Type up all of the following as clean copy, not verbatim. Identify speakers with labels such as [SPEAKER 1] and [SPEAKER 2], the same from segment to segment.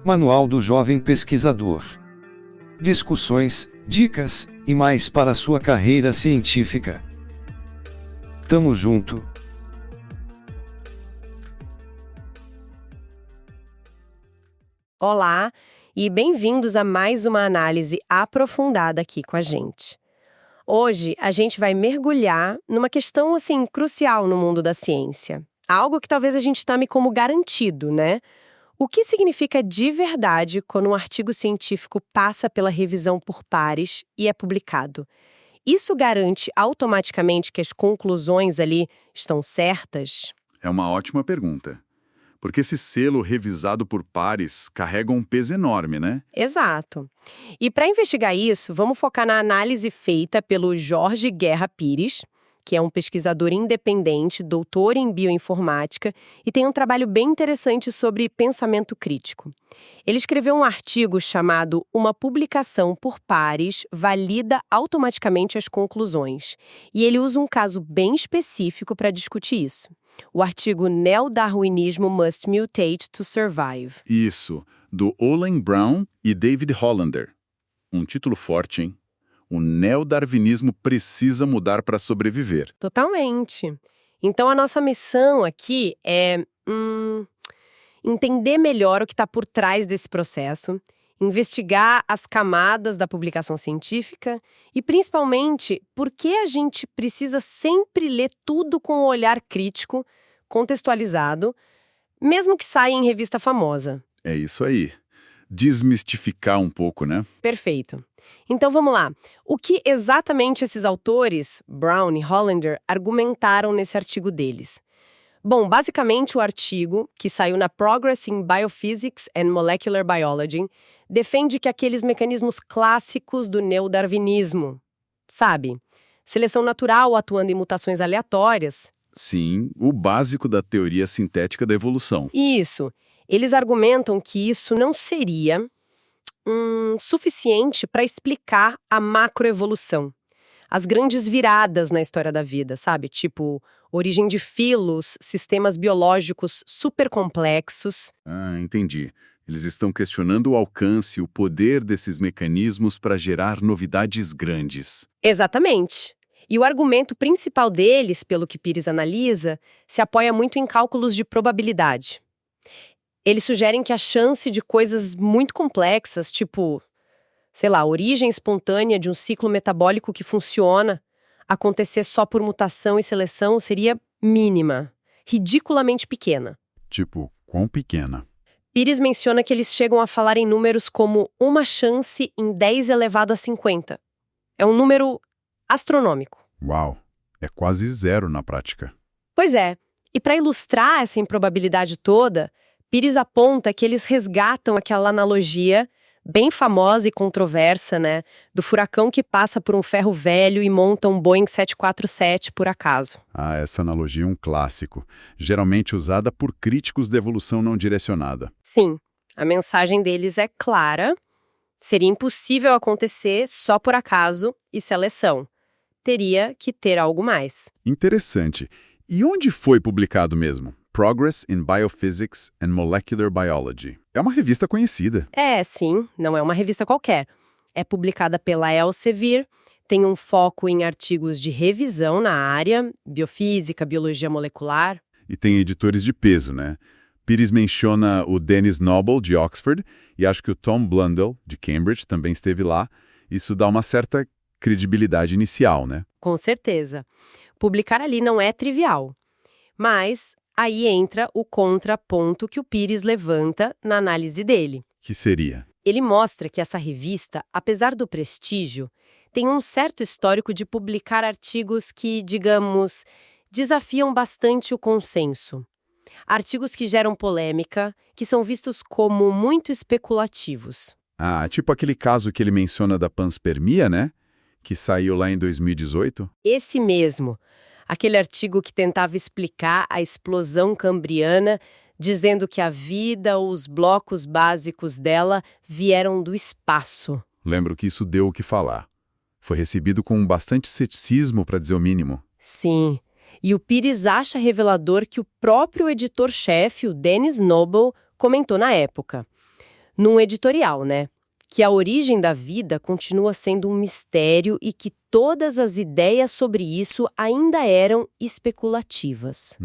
[SPEAKER 1] Manual do Jovem Pesquisador. Discussões, dicas e mais para a sua carreira científica. Tamo junto.
[SPEAKER 2] Olá e bem-vindos a mais uma análise aprofundada aqui com a gente. Hoje a gente vai mergulhar numa questão crucial no mundo da ciência. Algo que talvez a gente tome como garantido, né? O que significa de verdade quando um artigo científico passa pela revisão por pares e é publicado? Isso garante automaticamente que as conclusões ali estão certas?
[SPEAKER 3] É uma ótima pergunta. Porque esse selo revisado por pares carrega um peso enorme, né?
[SPEAKER 2] Exato. E para investigar isso, vamos focar na análise feita pelo Jorge Guerra Pires, que é um pesquisador independente, doutor em bioinformática e tem um trabalho bem interessante sobre pensamento crítico. Ele escreveu um artigo chamado Uma publicação por pares valida automaticamente as conclusões. E ele usa um caso bem específico para discutir isso. O artigo Neo-Darwinismo Must Mutate to Survive.
[SPEAKER 3] Isso, do Olin Brown e David Hollander. Um título forte, hein? O neodarwinismo precisa mudar para sobreviver.
[SPEAKER 2] Totalmente. Então, a nossa missão aqui é entender melhor o que está por trás desse processo, investigar as camadas da publicação científica e, principalmente, por que a gente precisa sempre ler tudo com um olhar crítico, contextualizado, mesmo que saia em revista famosa.
[SPEAKER 3] É isso aí. Desmistificar um pouco, né?
[SPEAKER 2] Perfeito. Então vamos lá. O que exatamente esses autores, Brown e Hollander, argumentaram nesse artigo deles? Bom, basicamente o artigo, que saiu na Progress in Biophysics and Molecular Biology, defende que aqueles mecanismos clássicos do neodarwinismo, sabe? Seleção natural atuando em mutações aleatórias.
[SPEAKER 3] Sim, o básico da teoria sintética da evolução.
[SPEAKER 2] Isso. Eles argumentam que isso não seria suficiente para explicar a macroevolução. As grandes viradas na história da vida, sabe? Tipo, origem de filos, sistemas biológicos supercomplexos.
[SPEAKER 3] Ah, entendi. Eles estão questionando o alcance e o poder desses mecanismos para gerar novidades grandes.
[SPEAKER 2] Exatamente. E o argumento principal deles, pelo que Pires analisa, se apoia muito em cálculos de probabilidade. Eles sugerem que a chance de coisas muito complexas, tipo, sei lá, origem espontânea de um ciclo metabólico que funciona, acontecer só por mutação e seleção seria mínima, ridiculamente pequena.
[SPEAKER 3] Tipo, quão pequena?
[SPEAKER 2] Pires menciona que eles chegam a falar em números como uma chance em 10 elevado a 50. É um número astronômico.
[SPEAKER 3] Uau, é quase zero na prática.
[SPEAKER 2] Pois é, e para ilustrar essa improbabilidade toda, Pires aponta que eles resgatam aquela analogia bem famosa e controversa, né, do furacão que passa por um ferro velho e monta um Boeing 747 por acaso.
[SPEAKER 3] Ah, essa analogia é um clássico, geralmente usada por críticos da evolução não direcionada.
[SPEAKER 2] Sim, a mensagem deles é clara. Seria impossível acontecer só por acaso e seleção. Teria que ter algo mais.
[SPEAKER 3] Interessante. E onde foi publicado mesmo? Progress in Biophysics and Molecular Biology. É uma revista conhecida.
[SPEAKER 2] É, sim, não é uma revista qualquer. É publicada pela Elsevier, tem um foco em artigos de revisão na área, biofísica, biologia molecular.
[SPEAKER 3] E tem editores de peso, né? Pires menciona o Dennis Noble, de Oxford, e acho que o Tom Blundell, de Cambridge, também esteve lá. Isso dá uma certa credibilidade inicial, né?
[SPEAKER 2] Com certeza. Publicar ali não é trivial. Mas aí entra o contraponto que o Pires levanta na análise dele.
[SPEAKER 3] Que seria?
[SPEAKER 2] Ele mostra que essa revista, apesar do prestígio, tem um certo histórico de publicar artigos que, digamos, desafiam bastante o consenso. Artigos que geram polêmica, que são vistos como muito especulativos.
[SPEAKER 3] Ah, tipo aquele caso que ele menciona da panspermia, né? Que saiu lá em 2018?
[SPEAKER 2] Esse mesmo. Aquele artigo que tentava explicar a explosão cambriana, dizendo que a vida ou os blocos básicos dela vieram do espaço.
[SPEAKER 3] Lembro que isso deu o que falar. Foi recebido com bastante ceticismo, para dizer o mínimo.
[SPEAKER 2] Sim. E o Pires acha revelador que o próprio editor-chefe, o Dennis Noble, comentou na época. num editorial, né? Que a origem da vida continua sendo um mistério e que todas as ideias sobre isso ainda eram especulativas.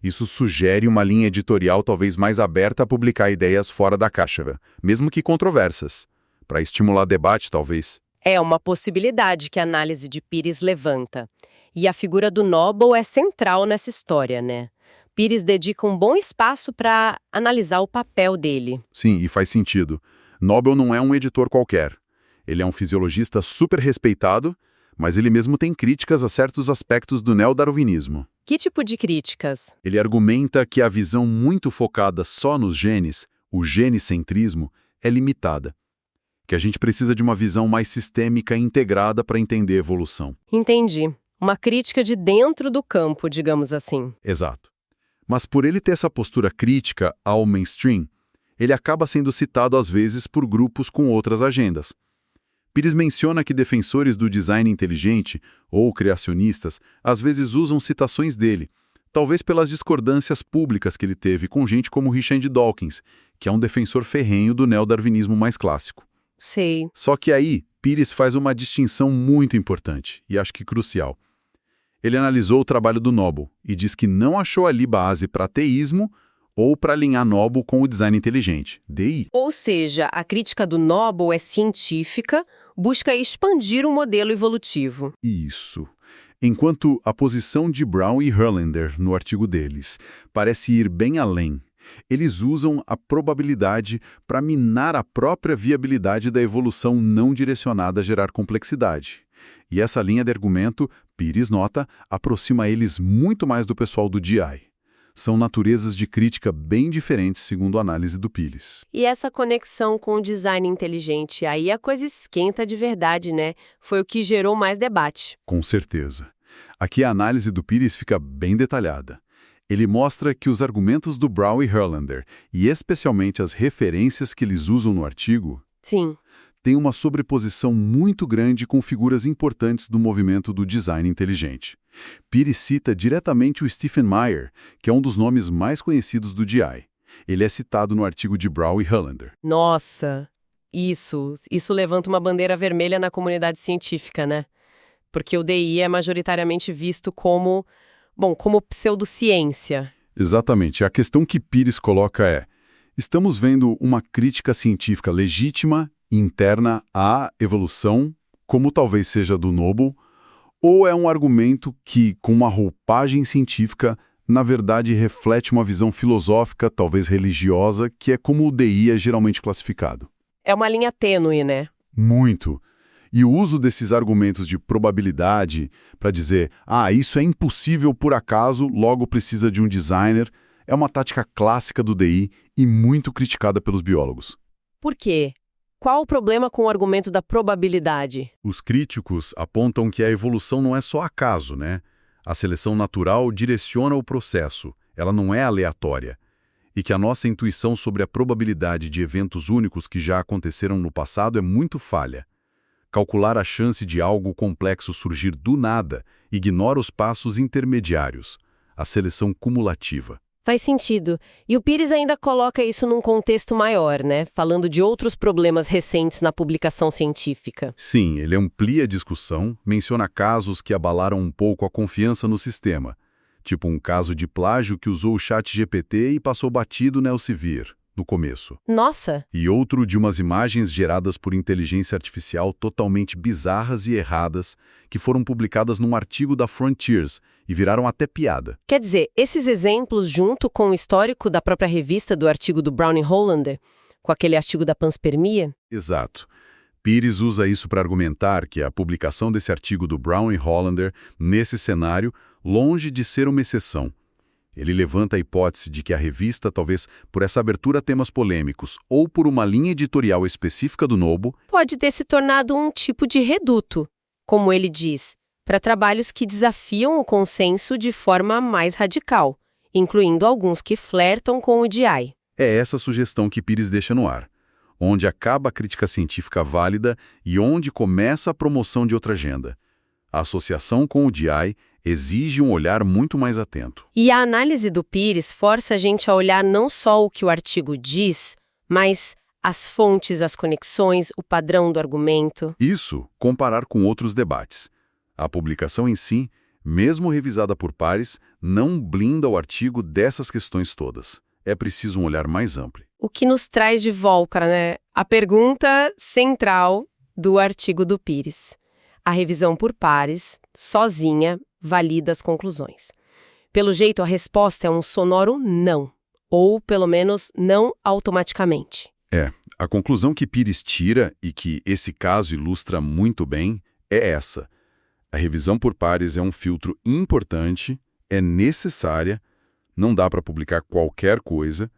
[SPEAKER 3] Isso sugere uma linha editorial talvez mais aberta a publicar ideias fora da caixa, mesmo que controversas, para estimular debate, talvez.
[SPEAKER 2] É uma possibilidade que a análise de Pires levanta. E a figura do Noble é central nessa história, né? Pires dedica um bom espaço para analisar o papel dele.
[SPEAKER 3] Sim, e faz sentido. Noble não é um editor qualquer. Ele é um fisiologista super respeitado, mas ele mesmo tem críticas a certos aspectos do neodarwinismo.
[SPEAKER 2] Que tipo de críticas?
[SPEAKER 3] Ele argumenta que a visão muito focada só nos genes, o genicentrismo, é limitada. Que a gente precisa de uma visão mais sistêmica e integrada para entender a evolução.
[SPEAKER 2] Entendi. Uma crítica de dentro do campo, digamos assim.
[SPEAKER 3] Exato. Mas por ele ter essa postura crítica ao mainstream, ele acaba sendo citado às vezes por grupos com outras agendas. Pires menciona que defensores do design inteligente, ou criacionistas, às vezes usam citações dele, talvez pelas discordâncias públicas que ele teve com gente como Richard Dawkins, que é um defensor ferrenho do neodarwinismo mais clássico.
[SPEAKER 2] Sei.
[SPEAKER 3] Só que aí, Pires faz uma distinção muito importante, e acho que crucial. Ele analisou o trabalho do Noble e diz que não achou ali base para ateísmo ou para alinhar Noble com o design inteligente, DI.
[SPEAKER 2] Ou seja, a crítica do Noble é científica, busca expandir o modelo evolutivo.
[SPEAKER 3] Isso. Enquanto a posição de Brown e Herlander, no artigo deles, parece ir bem além. Eles usam a probabilidade para minar a própria viabilidade da evolução não direcionada a gerar complexidade. E essa linha de argumento, Pires nota, aproxima eles muito mais do pessoal do DI. São naturezas de crítica bem diferentes, segundo a análise do Pires.
[SPEAKER 2] E essa conexão com o design inteligente, aí a coisa esquenta de verdade, né? Foi o que gerou mais debate.
[SPEAKER 3] Com certeza. Aqui a análise do Pires fica bem detalhada. Ele mostra que os argumentos do Brown e Herlander, e especialmente as referências que eles usam no artigo,
[SPEAKER 2] Sim.
[SPEAKER 3] têm uma sobreposição muito grande com figuras importantes do movimento do design inteligente. Pires cita diretamente o Stephen Meyer, que é um dos nomes mais conhecidos do DI. Ele é citado no artigo de Brown e Herlander.
[SPEAKER 2] Nossa, isso levanta uma bandeira vermelha na comunidade científica, né? Porque o DI é majoritariamente visto como pseudociência.
[SPEAKER 3] Exatamente. A questão que Pires coloca é: estamos vendo uma crítica científica legítima, interna à evolução, como talvez seja do Noble, ou é um argumento que, com uma roupagem científica, na verdade reflete uma visão filosófica, talvez religiosa, que é como o DI é geralmente classificado?
[SPEAKER 2] É uma linha tênue, né?
[SPEAKER 3] Muito. E o uso desses argumentos de probabilidade para dizer, isso é impossível por acaso, logo precisa de um designer, é uma tática clássica do DI e muito criticada pelos biólogos.
[SPEAKER 2] Por quê? Qual o problema com o argumento da probabilidade?
[SPEAKER 3] Os críticos apontam que a evolução não é só acaso, né? A seleção natural direciona o processo, ela não é aleatória. E que a nossa intuição sobre a probabilidade de eventos únicos que já aconteceram no passado é muito falha. Calcular a chance de algo complexo surgir do nada ignora os passos intermediários, a seleção cumulativa.
[SPEAKER 2] Faz sentido. E o Pires ainda coloca isso num contexto maior, né? Falando de outros problemas recentes na publicação científica.
[SPEAKER 3] Sim, ele amplia a discussão, menciona casos que abalaram um pouco a confiança no sistema, tipo um caso de plágio que usou o ChatGPT e passou batido no Elsevier, no começo.
[SPEAKER 2] Nossa!
[SPEAKER 3] E outro de umas imagens geradas por inteligência artificial totalmente bizarras e erradas, que foram publicadas num artigo da Frontiers e viraram até piada.
[SPEAKER 2] Quer dizer, esses exemplos, junto com o histórico da própria revista do artigo do Brown e Hollander, com aquele artigo da panspermia?
[SPEAKER 3] Exato. Pires usa isso para argumentar que a publicação desse artigo do Brown e Hollander, nesse cenário, longe de ser uma exceção. Ele levanta a hipótese de que a revista, talvez por essa abertura a temas polêmicos ou por uma linha editorial específica do Noble,
[SPEAKER 2] pode ter se tornado um tipo de reduto, como ele diz, para trabalhos que desafiam o consenso de forma mais radical, incluindo alguns que flertam com o DI.
[SPEAKER 3] É essa sugestão que Pires deixa no ar, onde acaba a crítica científica válida e onde começa a promoção de outra agenda. A associação com o DI exige um olhar muito mais atento.
[SPEAKER 2] E a análise do Pires força a gente a olhar não só o que o artigo diz, mas As fontes, as conexões, o padrão do argumento.
[SPEAKER 3] Isso, comparar com outros debates. A publicação em si, mesmo revisada por pares, não blinda o artigo dessas questões todas. É preciso um olhar mais amplo.
[SPEAKER 2] O que nos traz de volta, né? A pergunta central do artigo do Pires. A revisão por pares, sozinha, valida as conclusões. Pelo jeito, a resposta é um sonoro não. Ou, pelo menos, não automaticamente.
[SPEAKER 3] A conclusão que Pires tira, e que esse caso ilustra muito bem, é essa. A revisão por pares é um filtro importante, é necessária, não dá para publicar qualquer coisa,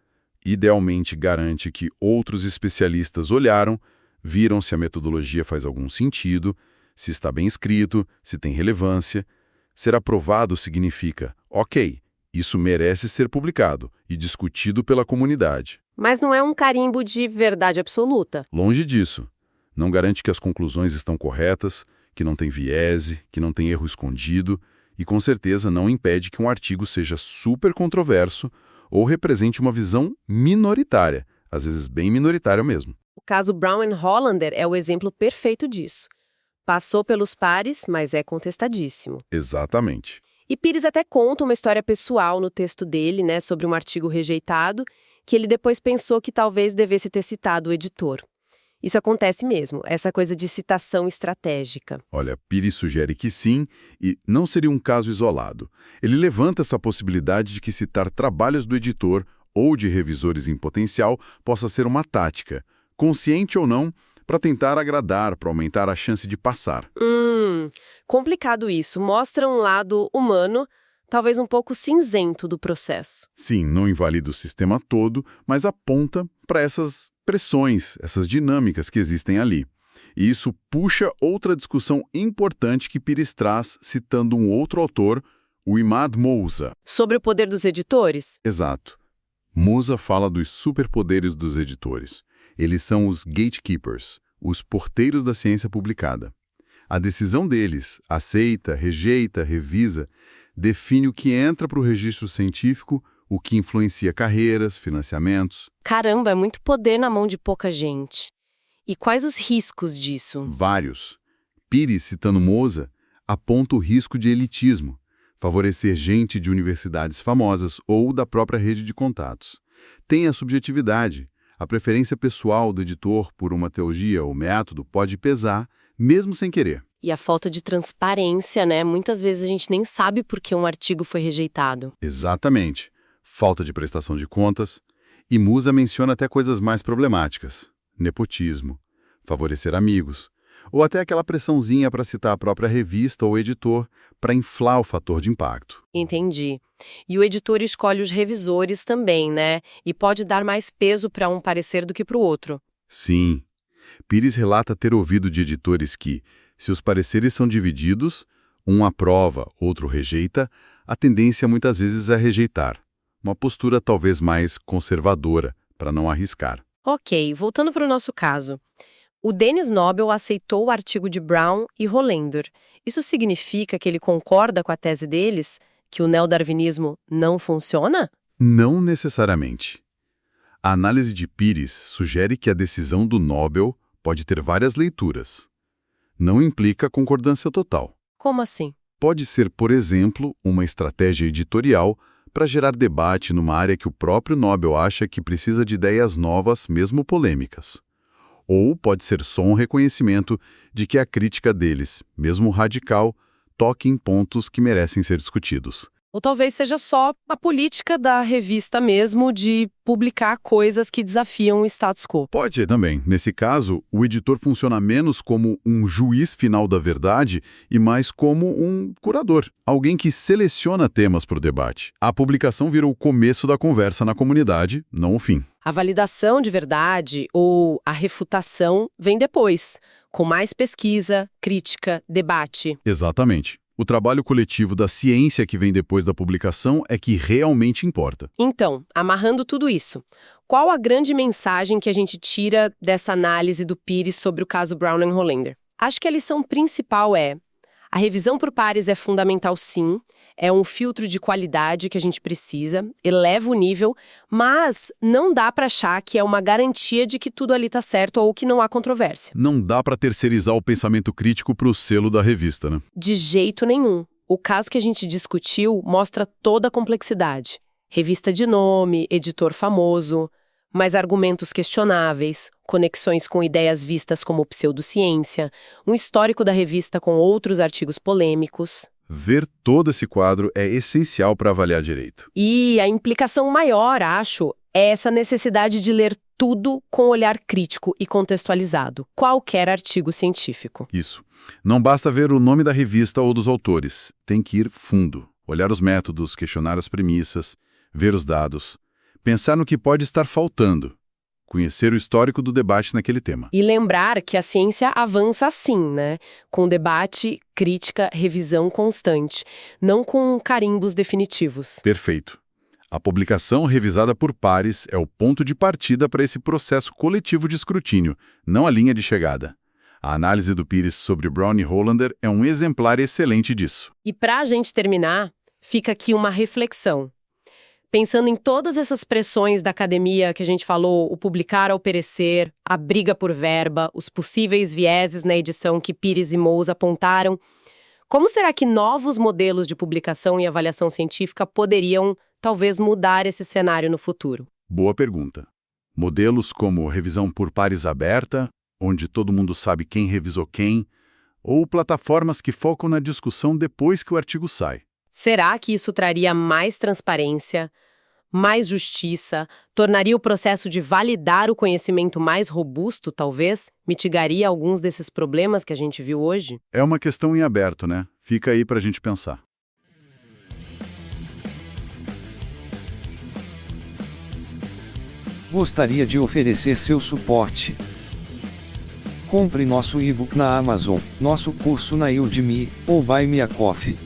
[SPEAKER 3] idealmente garante que outros especialistas olharam, viram se a metodologia faz algum sentido, se está bem escrito, se tem relevância. Ser aprovado significa, ok, isso merece ser publicado e discutido pela comunidade.
[SPEAKER 2] Mas não é um carimbo de verdade absoluta.
[SPEAKER 3] Longe disso. Não garante que as conclusões estão corretas, que não tem viés, que não tem erro escondido, e com certeza não impede que um artigo seja super controverso ou represente uma visão minoritária, às vezes bem minoritária mesmo.
[SPEAKER 2] O caso Brown e Hollander é o exemplo perfeito disso. Passou pelos pares, mas é contestadíssimo.
[SPEAKER 3] Exatamente.
[SPEAKER 2] E Pires até conta uma história pessoal no texto dele, né, sobre um artigo rejeitado, que ele depois pensou que talvez devesse ter citado o editor. Isso acontece mesmo, essa coisa de citação estratégica.
[SPEAKER 3] Olha, Pires sugere que sim, e não seria um caso isolado. Ele levanta essa possibilidade de que citar trabalhos do editor ou de revisores em potencial possa ser uma tática, consciente ou não, para tentar agradar, para aumentar a chance de passar.
[SPEAKER 2] Complicado isso. Mostra um lado humano, talvez um pouco cinzento do processo.
[SPEAKER 3] Sim, não invalida o sistema todo, mas aponta para essas pressões, essas dinâmicas que existem ali. E isso puxa outra discussão importante que Pires traz, citando um outro autor, o Imad Mousa.
[SPEAKER 2] Sobre o poder dos editores?
[SPEAKER 3] Exato. Mousa fala dos superpoderes dos editores. Eles são os gatekeepers, os porteiros da ciência publicada. A decisão deles, aceita, rejeita, revisa, define o que entra para o registro científico, o que influencia carreiras, financiamentos.
[SPEAKER 2] Caramba, é muito poder na mão de pouca gente. E quais os riscos disso?
[SPEAKER 3] Vários. Pires, citando Mousa, aponta o risco de elitismo, favorecer gente de universidades famosas ou da própria rede de contatos. Tem a subjetividade. A preferência pessoal do editor por uma teologia ou método pode pesar, mesmo sem querer.
[SPEAKER 2] E a falta de transparência, né? Muitas vezes a gente nem sabe por que um artigo foi rejeitado.
[SPEAKER 3] Exatamente. Falta de prestação de contas. E Mousa menciona até coisas mais problemáticas. Nepotismo, favorecer amigos, ou até aquela pressãozinha para citar a própria revista ou editor para inflar o fator de impacto.
[SPEAKER 2] Entendi. E o editor escolhe os revisores também, né? E pode dar mais peso para um parecer do que para o outro.
[SPEAKER 3] Sim. Pires relata ter ouvido de editores que, se os pareceres são divididos, um aprova, outro rejeita, a tendência muitas vezes é rejeitar. Uma postura talvez mais conservadora, para não arriscar.
[SPEAKER 2] Ok, voltando para o nosso caso. O Denis Nobel aceitou o artigo de Brown e Hollander. Isso significa que ele concorda com a tese deles, que o neodarwinismo não funciona?
[SPEAKER 3] Não necessariamente. A análise de Pires sugere que a decisão do Nobel pode ter várias leituras. Não implica concordância total.
[SPEAKER 2] Como assim?
[SPEAKER 3] Pode ser, por exemplo, uma estratégia editorial para gerar debate numa área que o próprio Nobel acha que precisa de ideias novas, mesmo polêmicas. Ou pode ser só um reconhecimento de que a crítica deles, mesmo radical, toque em pontos que merecem ser discutidos.
[SPEAKER 2] Ou talvez seja só a política da revista mesmo de publicar coisas que desafiam o status quo.
[SPEAKER 3] Pode também. Nesse caso, o editor funciona menos como um juiz final da verdade e mais como um curador, alguém que seleciona temas para o debate. A publicação vira o começo da conversa na comunidade, não o fim.
[SPEAKER 2] A validação de verdade ou a refutação vem depois, com mais pesquisa, crítica, debate.
[SPEAKER 3] Exatamente. O trabalho coletivo da ciência que vem depois da publicação é que realmente importa.
[SPEAKER 2] Então, amarrando tudo isso, qual a grande mensagem que a gente tira dessa análise do Pires sobre o caso Brown e Hollander? Acho que a lição principal é: A revisão por pares é fundamental, sim. É um filtro de qualidade que a gente precisa, eleva o nível, mas não dá para achar que é uma garantia de que tudo ali está certo ou que não há controvérsia.
[SPEAKER 3] Não dá para terceirizar o pensamento crítico para o selo da revista, né?
[SPEAKER 2] De jeito nenhum. O caso que a gente discutiu mostra toda a complexidade. Revista de nome, editor famoso, mas argumentos questionáveis, conexões com ideias vistas como pseudociência, um histórico da revista com outros artigos polêmicos.
[SPEAKER 3] Ver todo esse quadro é essencial para avaliar direito.
[SPEAKER 2] E a implicação maior, acho, é essa necessidade de ler tudo com olhar crítico e contextualizado, qualquer artigo científico.
[SPEAKER 3] Isso. Não basta ver o nome da revista ou dos autores. Tem que ir fundo, olhar os métodos, questionar as premissas, ver os dados, pensar no que pode estar faltando, conhecer o histórico do debate naquele tema.
[SPEAKER 2] E lembrar que a ciência avança assim, né? Com debate, crítica, revisão constante, não com carimbos definitivos.
[SPEAKER 3] Perfeito. A publicação revisada por pares é o ponto de partida para esse processo coletivo de escrutínio, não a linha de chegada. A análise do Pires sobre Brown e Hollander é um exemplar excelente disso.
[SPEAKER 2] E para a gente terminar, fica aqui uma reflexão. Pensando em todas essas pressões da academia que a gente falou, o publicar ao perecer, a briga por verba, os possíveis vieses na edição que Pires e Mous apontaram, como será que novos modelos de publicação e avaliação científica poderiam, talvez, mudar esse cenário no futuro?
[SPEAKER 3] Boa pergunta. Modelos como revisão por pares aberta, onde todo mundo sabe quem revisou quem, ou plataformas que focam na discussão depois que o artigo sai.
[SPEAKER 2] Será que isso traria mais transparência, mais justiça, tornaria o processo de validar o conhecimento mais robusto, talvez? Mitigaria alguns desses problemas que a gente viu hoje?
[SPEAKER 3] É uma questão em aberto, né? Fica aí pra gente pensar.
[SPEAKER 1] Gostaria de oferecer seu suporte. Compre nosso e-book na Amazon, nosso curso na Udemy, ou Buy Me a Coffee.